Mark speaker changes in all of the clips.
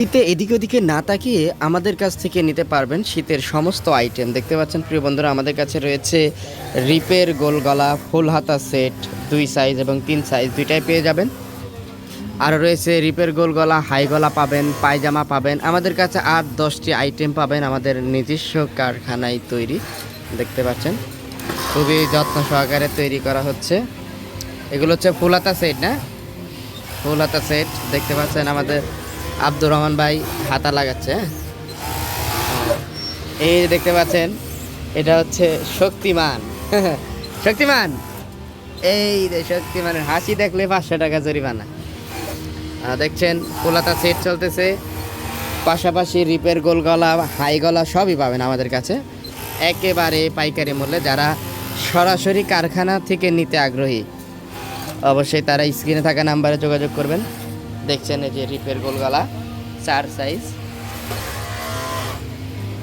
Speaker 1: শীতে এদিকে ওদিকে না তাকিয়ে আমাদের কাছ থেকে নিতে পারবেন শীতের সমস্ত আইটেম। দেখতে পাচ্ছেন প্রিয় বন্ধুরা, আমাদের কাছে রয়েছে রিপের গোল গলা ফুল হাতা সেট 2 সাইজ এবং 3 সাইজ দুইটাই পেয়ে যাবেন। আর রয়েছে রিপের গোল গলা হাই গলা পাবেন, পায়জামা পাবেন। আমাদের কাছে 8-10টি আইটেম পাবেন আমাদের নিজস্ব কারখানায় তৈরি। দেখতে পাচ্ছেন খুবই যত্ন সহকারে তৈরি করা হচ্ছে। এগুলো হচ্ছে ফুল হাতা সেট, না ফুল হাতা সেট। দেখতে পাচ্ছেন আমাদের আব্দুর রহমান ভাই হাতা লাগাচ্ছে। এই দেখতে পাচ্ছেন এটা হচ্ছে শক্তিমান। শক্তিমান, এই যে শক্তিমানের হাসি দেখলে 500 টাকা জরিমানা। দেখছেন পোলাতা সেট চলতেছে, পাশাপাশি রিপের গোল গলা হাই গলা সবই পাবেন আমাদের কাছে একেবারে পাইকারি মূল্যে। যারা সরাসরি কারখানা থেকে নিতে আগ্রহী অবশ্যই তারা স্ক্রিনে থাকা নাম্বারে যোগাযোগ করবেন। দেখছেন এই যে রিপের গোল গলা 4 সাইজ,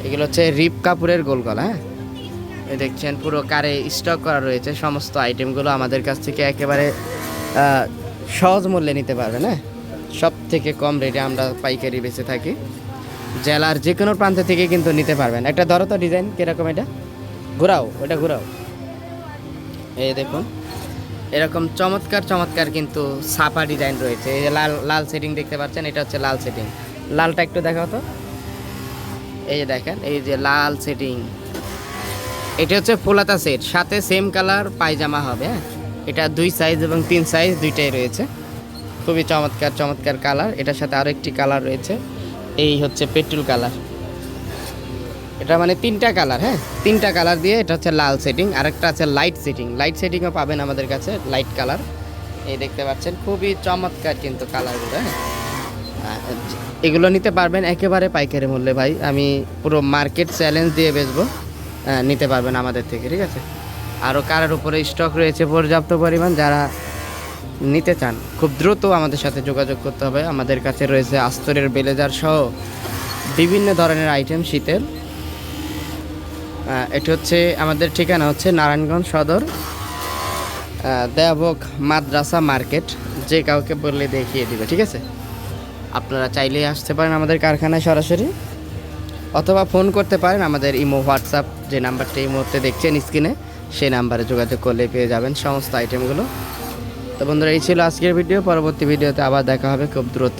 Speaker 1: এগুলো হচ্ছে রিপ কাপড়ের গোল গলা। এই দেখছেন পুরো কারে স্টক করা রয়েছে সমস্ত আইটেমগুলো আমাদের কাছ থেকে একেবারে সহজ মূল্যে নিতে পারবেন। হ্যাঁ, সব থেকে কম রেটে আমরা পাইকারি বেচে থাকি। জেলার যে কোনো প্রান্ত থেকে কিন্তু নিতে পারবেন। একটা ধরো তো ডিজাইন কীরকম, এটা ঘোরাও, ওটা ঘোরাও। এই দেখুন এরকম চমৎকার চমৎকার কিন্তু ছাপা ডিজাইন রয়েছে। এই যে লাল লাল সেটিং দেখতে পাচ্ছেন, এটা হচ্ছে লাল সেটিং। লালটা একটু দেখাও তো, এই যে দেখেন এই যে লাল সেটিং। এটা হচ্ছে ফুলাতা সেট, সাথে সেম কালার পায়জামা হবে। হ্যাঁ, এটা 2 সাইজ এবং 3 সাইজ দুইটাই রয়েছে। খুবই চমৎকার চমৎকার কালার। এটার সাথে আরও একটি কালার রয়েছে, এই হচ্ছে পেট্রোল কালার। এটা মানে 3টা কালার। হ্যাঁ, 3টা কালার দিয়ে এটা হচ্ছে লাল সেটিং। আরেকটা আছে লাইট সেটিং, লাইট সেটিংও পাবেন আমাদের কাছে, লাইট কালার। এই দেখতে পাচ্ছেন খুবই চমৎকার কিন্তু কালারগুলো। হ্যাঁ, এগুলো নিতে পারবেন একেবারে পাইকারি মূল্যে ভাই। আমি পুরো মার্কেট চ্যালেঞ্জ দিয়ে বেচবো, নিতে পারবেন আমাদের থেকে, ঠিক আছে। আরও কারের উপরে স্টক রয়েছে পর্যাপ্ত পরিমাণ। যারা নিতে চান খুব দ্রুত আমাদের সাথে যোগাযোগ করতে হবে। আমাদের কাছে রয়েছে আস্তরের ব্লেজার সহ বিভিন্ন ধরনের আইটেম শীতের। এটা হচ্ছে আমাদের ঠিকানা হচ্ছে নারায়ণগঞ্জ সদর, দেয়াবক মাদ্রাসা মার্কেট। যে কাউকে বললে দেখিয়ে দিবে, ঠিক আছে। আপনারা চাইলেই আসতে পারেন আমাদের কারখানায় সরাসরি, অথবা ফোন করতে পারেন আমাদের ইমো হোয়াটসঅ্যাপ যে নাম্বারটা এই মুহূর্তে দেখছেন স্ক্রিনে, সেই নাম্বারে যোগাযোগ করলে পেয়ে যাবেন সমস্ত আইটেমগুলো। তো বন্ধুরা, এই ছিল আজকের ভিডিও। পরবর্তী ভিডিওতে আবার দেখা হবে খুব দ্রুত।